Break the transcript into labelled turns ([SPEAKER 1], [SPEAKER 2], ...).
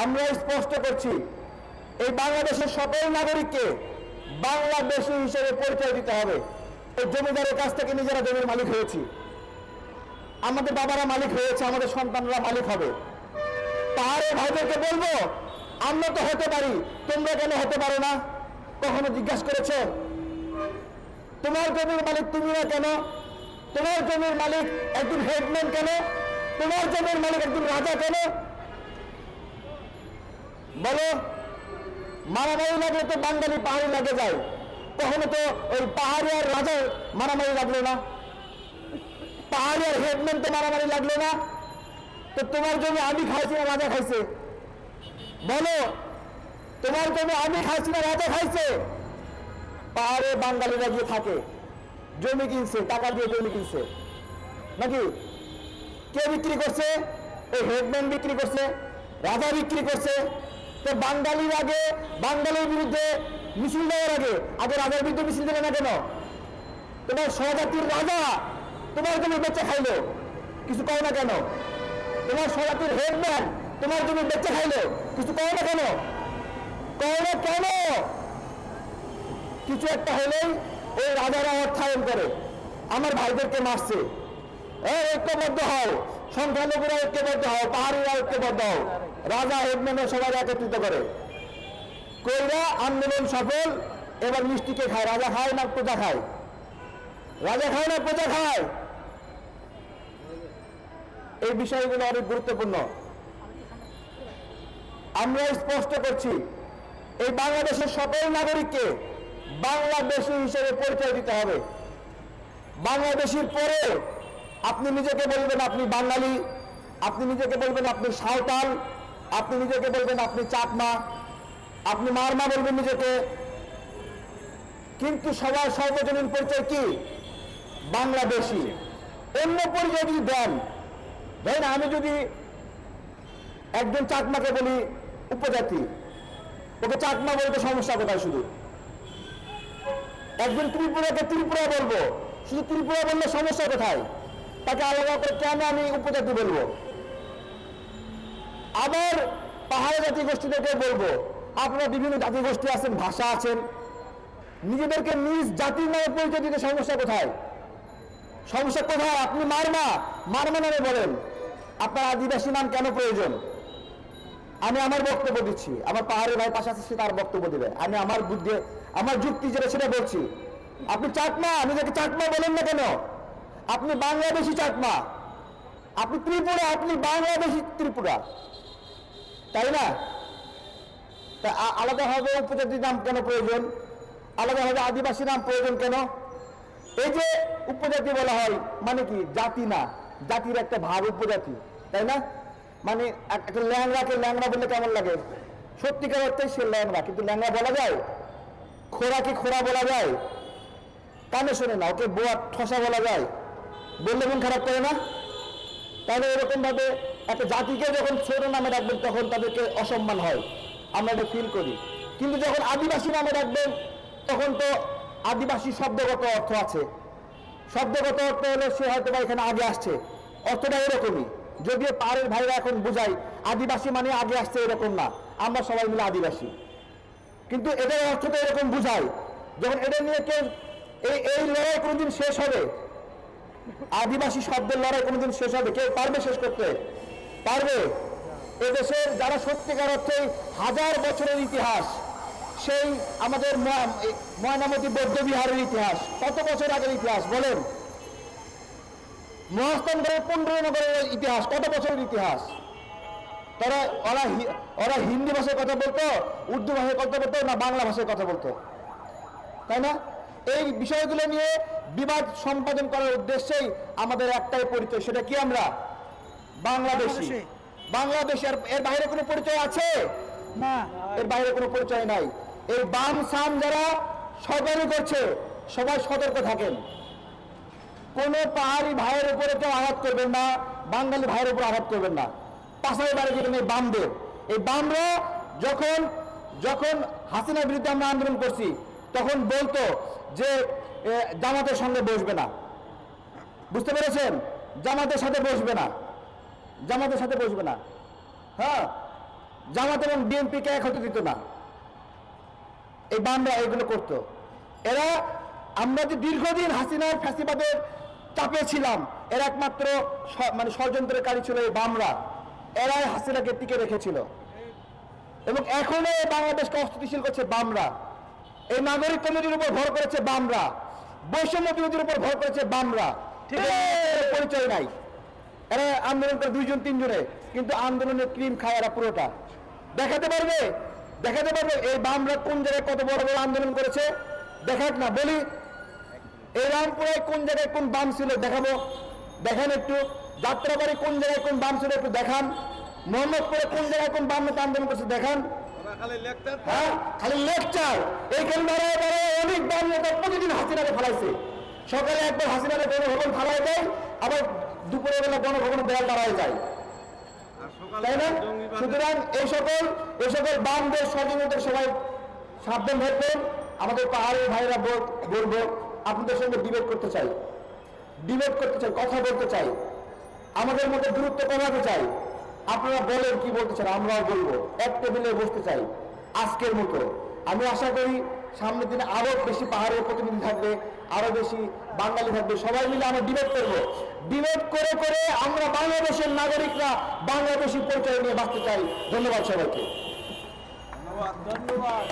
[SPEAKER 1] আমরা স্পষ্ট করছি, এই বাংলাদেশের সকল নাগরিককে বাংলাদেশী হিসেবে পরিচয় দিতে হবে। এই জমিদারের কাছ থেকে নিজেরা জমির মালিক হয়েছি, আমাদের বাবারা মালিক হয়েছে, আমাদের সন্তানরা মালিক হবে। পাহাড়ের ভাইদেরকে বলবো, আমরা তো হতে পারি, তোমরা কেন হতে পারো না? কখনো জিজ্ঞাসা করেছো? তোমার জমির মালিক তুমি না কেন? তোমার জমির মালিক একজন হেডম্যান কেন? তোমার জমির মালিক একজন রাজা কেন? বলো। মারামারি লাগলে তো বাঙালি পাহাড়ি লাগে যায়, কখনো তো ওই পাহাড়ি আর রাজার মারামারি লাগলো না, পাহাড়ি আর হেডম্যান তো মারামারি লাগলো না। তো তোমার জমি আমি খাইছি না রাজা খাইছে? বলো, তোমার জমি আমি খাইছি না রাজা খাইছে? পাহাড়ে বাঙালিরা গিয়ে থাকে, জমি কিনছে, টাকা দিয়ে জমি কিনছে নাকি? কে বিক্রি করছে? ওই হেডম্যান বিক্রি করছে, রাজা বিক্রি করছে। তো বাঙালির আগে, বাঙালির বিরুদ্ধে মিছিল দেওয়ার আগে রাজার বিরুদ্ধে মিছিল দেবে না কেন? তোমার স্বজাতির রাজা তোমার জমি বেঁচে খাইলো, কিছু কও না কেন? তোমার স্বজাতির হেডম্যান তোমার জমি বেঁচে খাইলো, কিছু কও না কেন? কও না কেন? কিছু একটা হলেই ওই রাজারা অর্থায়ন করে, আমার ভাইদেরকে মারছে, ঐক্যবদ্ধ হও, সংখ্যালঘুরা ঐক্যবদ্ধ হও, পাহাড়িরা ঐক্যবদ্ধ হও। রাজা হেডম্যানের সবাই একত্রিত করে, কইরা আন্দোলন সফল। এবার মিষ্টিকে খায়, রাজা খায় না প্রজা খায়? রাজা খায় না প্রজা খায়? এই বিষয়গুলো অনেক গুরুত্বপূর্ণ। আমরা স্পষ্ট করছি, এই বাংলাদেশের সকল নাগরিককে বাংলাদেশী হিসেবে পরিচয় দিতে হবে। বাংলাদেশীর পরে আপনি নিজেকে বলবেন আপনি বাঙালি, আপনি নিজেকে বলবেন আপনি সাঁওতাল, আপনি নিজেকে বলবেন আপনি চাকমা, আপনি মারমা বলবেন নিজেকে, কিন্তু সবার সর্বজনীন পরিচয় কি? বাংলাদেশী। অন্য পরিচয় যদি দেন, ধরেন আমি যদি একজন চাকমাকে বলি উপজাতি, ওকে চাকমা বলতে সমস্যা কোথায়? শুধু একজন ত্রিপুরাকে ত্রিপুরা বলবো, শুধু ত্রিপুরা বললে সমস্যা কোথায়? তাকে আলাদা করে কেন আমি উপজাতি বলবো? আবার পাহাড়ি জাতিগোষ্ঠীদেরকে বলবো, আপনারা বিভিন্ন জাতিগোষ্ঠী আছেন, ভাষা আছেন, নিজেদেরকে নিজ জাতির নামে পরিচয় দিতে সমস্যা কোথায়? সমস্যা কোথায়? আপনি মারমা, মারমা নামে বলেন, আপনার আদিবাসী নাম কেন প্রয়োজন? আমি আমার বক্তব্য দিচ্ছি, আমার পাহাড়ি ভাই পাশে আছে, সে তার বক্তব্য দিবে। আমি আমার বুদ্ধি, আমার যুক্তি যেটা সেটা বলছি। আপনি চাকমা, নিজেকে চাকমা বলেন না কেন? আপনি বাংলাদেশি চাকমা, আপনি ত্রিপুরা, আপনি বাংলাদেশি ত্রিপুরা, তাই না? তা আলাদাভাবে উপজাতির নাম কেন প্রয়োজন? আলাদাভাবে আদিবাসী নাম প্রয়োজন কেন? এই যে উপজাতি বলা হয় মানে কি? জাতি না, জাতির একটা ভাব উপজাতি, তাই না? মানে একটা ল্যাংড়াকে ল্যাংড়া বললে কেমন লাগে? সত্যিকার অর্থে সে ল্যাংড়া, কিন্তু ল্যাংড়া বলা যায়? খোরাকে খোরা বলা যায়? কানে শোনে না, ওকে বোয়া ঠসা বলা যায়? বললে মন খারাপ করে না? তাহলে এরকম ভাবে একটা জাতিকে যখন ছোট নামে রাখবেন তখন তাদেরকে অসম্মান হয়, আমরা এটা ফিল করি। কিন্তু যখন আদিবাসী নামে রাখবেন তখন তো আদিবাসী শব্দগত অর্থ আছে, শব্দগত অর্থ হলে সে হয়তো বা এখানে আগে আসছে, অর্থটা এরকমই। যদিও পাহাড়ের ভাইরা এখন বুঝাই আদিবাসী মানে আগে আসছে, এরকম না, আমরা সবাই মিলে আদিবাসী, কিন্তু এটার অর্থটা এরকম বুঝায়। যখন এটা নিয়ে কেউ এই লড়াই কোনোদিন শেষ হবে? আদিবাসী শব্দের লড়াই কোনোদিন শেষ হবে? কেউ পারবে শেষ করতে? পারবে? এদেশের যারা সত্যিকার অর্থে হাজার বছরের ইতিহাস, সেই আমাদের ময়নামতি বৌদ্ধ বিহারের ইতিহাস, কত বছর আগের ইতিহাস বলেন? মহাস্থানগড়ের 15 নগরের ইতিহাস, কত বছরের ইতিহাস? ওরা হিন্দি ভাষায় কথা বলতো, উর্দু ভাষায় কথা বলতো, না বাংলা ভাষায় কথা বলতো, তাই না? এই বিষয়গুলো নিয়ে বিবাদ সম্পাদন করার উদ্দেশ্যেই আমাদের একটাই পরিচয়, সেটা কি? আমরা বাংলাদেশী। বাংলাদেশ, এর বাইরে কোনো পরিচয় আছে না, এর বাইরে কোনো পরিচয় নাই। এই বাম সাম যারা সরকারি করছে সবাই সতর্ক থাকেন, কোনো পাহাড়ি ভাইয়ের উপরে কেউ আঘাত করবেন না, বাঙালি ভাইয়ের উপর আঘাত করবেন না। পাশাপাশি বাড়ি যেখানে বামদের, এই বামরা যখন যখন হাসিনার বিরুদ্ধে আমরা আন্দোলন করছি তখন বলতো যে জামাতের সঙ্গে বসবে না, বুঝতে পেরেছেন? জামাতের সাথে বসবে না, জামাতের সাথে বসবে না। হ্যাঁ, জামাত এবং বিএনপিকে এক হতে দিত না। এই বামরা এগুলো করত। এরা, আমরা যে দীর্ঘদিন হাসিনার ফ্যাসিবাদের চাপে ছিলাম, এর একমাত্র মানে ষড়যন্ত্রকারী ছিল এই বামরা। এরাই হাসিনাকে টিকে রেখেছিল এবং এখনো বাংলাদেশকে অস্থিতিশীল করছে বামরা। এই নাগরিক কমিটির উপর ভর করেছে বামরা, বৈষম্য বিরোধীর উপর ভর করেছে বামরা। ঠিক আছে, পরিচয় নাই। এরা আন্দোলন করে 2 জন 3 জনে, কিন্তু আন্দোলনের ক্রিম খায় এরা পুরোটা। দেখাতে পারবে এই বামরা কোন জায়গায় কত বড় বড় আন্দোলন করেছে? দেখাক না, বলি এই রামপুরায় কোন জায়গায় কোন বাম ছিল দেখাবো, দেখেন একটু। যাত্রাবাড়ি কোন জায়গায় কোন বাম ছিল একটু দেখান। মোহাম্মদপুরে কোন জায়গায় কোন বাম নেতা আন্দোলন করছে দেখান। হ্যাঁ, খালি লেকচার। এইখানে দাঁড়ায় অনেক বাম নেতা প্রতিদিন হাসিনাকে ফালাইছে। সকালে একবার হাসিনাকে গণভবন ফালাই দেয়, আবার দুপুরে বেলা গণভবন দেয়াল দাঁড়ায় যায়, তাই না? সুতরাং এই সকল বামদের ষড়যন্ত্রের সবাই সাবধান থাকবেন। আমাদের পাহাড়ের ভাইরা বলবো, আপনাদের সঙ্গে ডিবেট করতে চাই, কথা বলতে চাই, আমাদের মধ্যে দূরত্ব কমাতে চাই। আপনারা বলেন কি বলতে চান, আমরাও বলবো। এক টেবিলে বসতে চাই আজকের মতো। আমি আশা করি সামনের দিনে আরো বেশি পাহাড়ের প্রতিনিধি থাকবে, আরো বেশি বাঙালি থাকবে। সবাই মিলে আমরা ডিবেট করবো। ডিবেট করে করে আমরা বাংলাদেশের নাগরিকরা বাংলাদেশি পরিচয় নিয়ে বাঁচতে চাই। ধন্যবাদ সবাইকে।
[SPEAKER 2] ধন্যবাদ।